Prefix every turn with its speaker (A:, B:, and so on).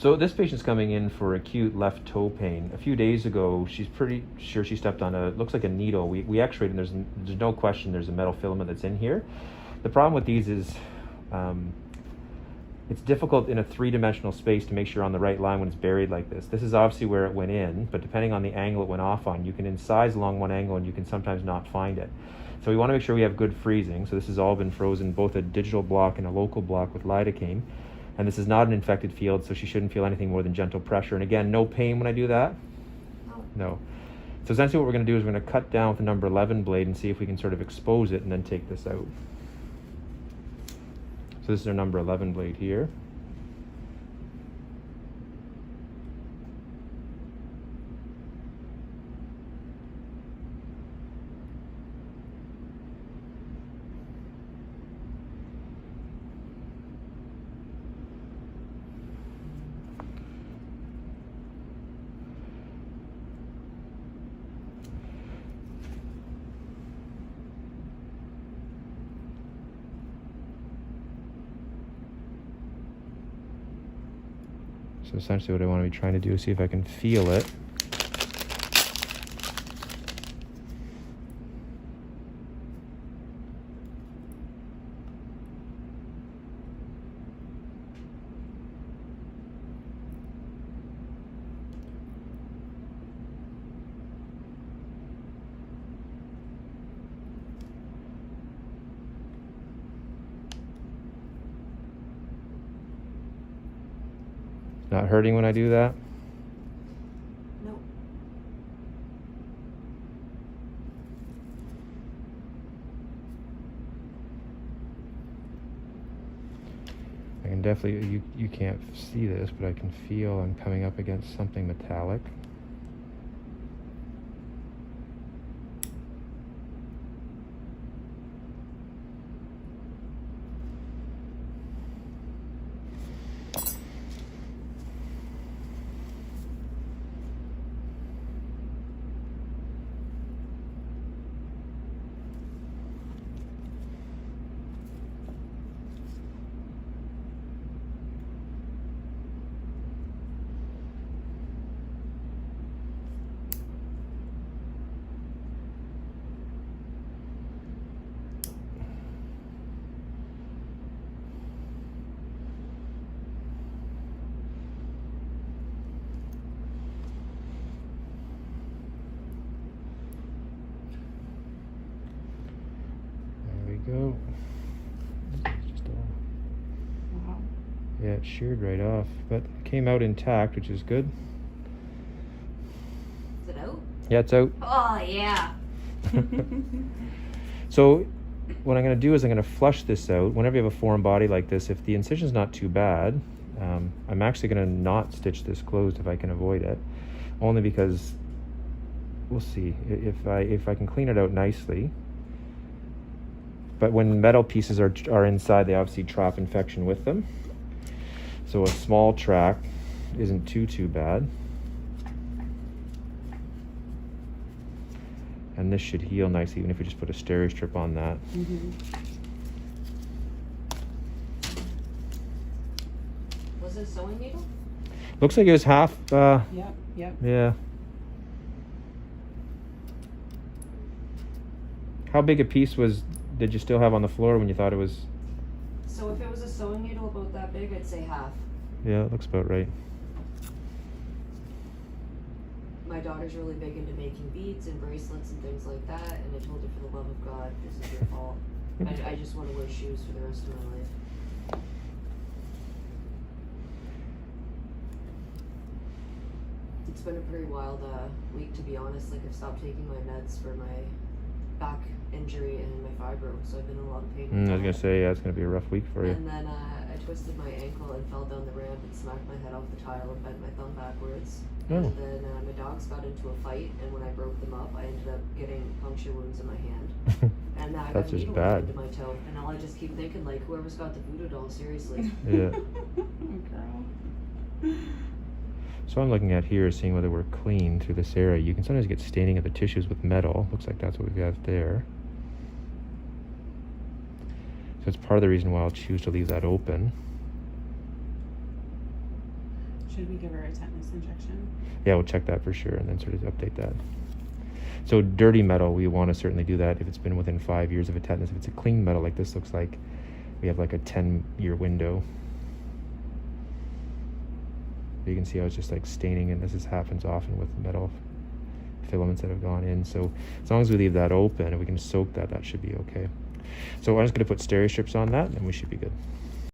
A: So this patient's coming in for acute left toe pain. A few days ago, she's pretty sure she stepped on looks like a needle. We x-rayed and there's no question there's a metal filament that's in here. The problem with these is it's difficult in a three-dimensional space to make sure you're on the right line when it's buried like this. This is obviously where it went in, but depending on the angle it went off on, you can incise along one angle and you can sometimes not find it. So we want to make sure we have good freezing. So this has all been frozen, both a digital block and a local block with lidocaine. And this is not an infected field, so she shouldn't feel anything more than gentle pressure. And again, no pain when I do that? No. So essentially what we're going to do is we're going to cut down with the number 11 blade and see if we can sort of expose it and then take this out. So this is our number 11 blade here. So essentially what I want to be trying to do is see if I can feel it. Not hurting when I do that?
B: No.
A: I can definitely, you can't see this, but I can feel I'm coming up against something metallic. Go. Just
B: Wow.
A: Yeah, it sheared right off, but it came out intact, which is good.
B: Is it out?
A: Yeah, it's out.
B: Oh, yeah.
A: So what I'm going to do is I'm going to flush this out. Whenever you have a foreign body like this, if the incision's not too bad, I'm actually going to not stitch this closed if I can avoid it, only because we'll see if I can clean it out nicely. But when metal pieces are inside, they obviously trap infection with them. So a small track isn't too bad. And this should heal nicely, even if we just put a stereo strip on that.
B: Mm-hmm. Was it a sewing needle?
A: Looks like it was half.
B: Yep.
A: Yeah. How big a piece did you still have on the floor when you thought it was?
B: So if it was a sewing needle about that big, I'd say half.
A: Yeah, it looks about right.
B: My daughter's really big into making beads and bracelets and things like that, and I told her, for the love of God, this is your fault. I just want to wear shoes for the rest of my life. It's been a pretty wild week, to be honest. Like, I've stopped taking my meds for my back injury and my fibro, so I've been in a lot of pain.
A: I was gonna say, yeah, it's gonna be a rough week for you.
B: And then I twisted my ankle and fell down the ramp and smacked my head off the tile and bent my thumb backwards.
A: Oh.
B: And then my dogs got into a fight, and when I broke them up, I ended up getting puncture wounds in my hand. And I got
A: That's
B: a
A: just
B: needle
A: bad.
B: into my toe. And now I just keep thinking, like, whoever's got the voodoo doll, seriously.
A: Yeah.
C: Girl.
A: So I'm looking at here, seeing whether we're clean through this area. You can sometimes get staining of the tissues with metal. Looks like that's what we've got there. So it's part of the reason why I'll choose to leave that open.
C: She Should we give her a tetanus injection?
A: Yeah, we'll check that for sure and then sort of update that. So dirty metal, we want to certainly do that if it's been within 5 years of a tetanus. If it's a clean metal like this looks like, we have like a 10-year window. You can see how it's just like staining, and this happens often with metal filaments that have gone in. So as long as we leave that open and we can soak that, that should be okay. So I'm just going to put stereo strips on that and we should be good.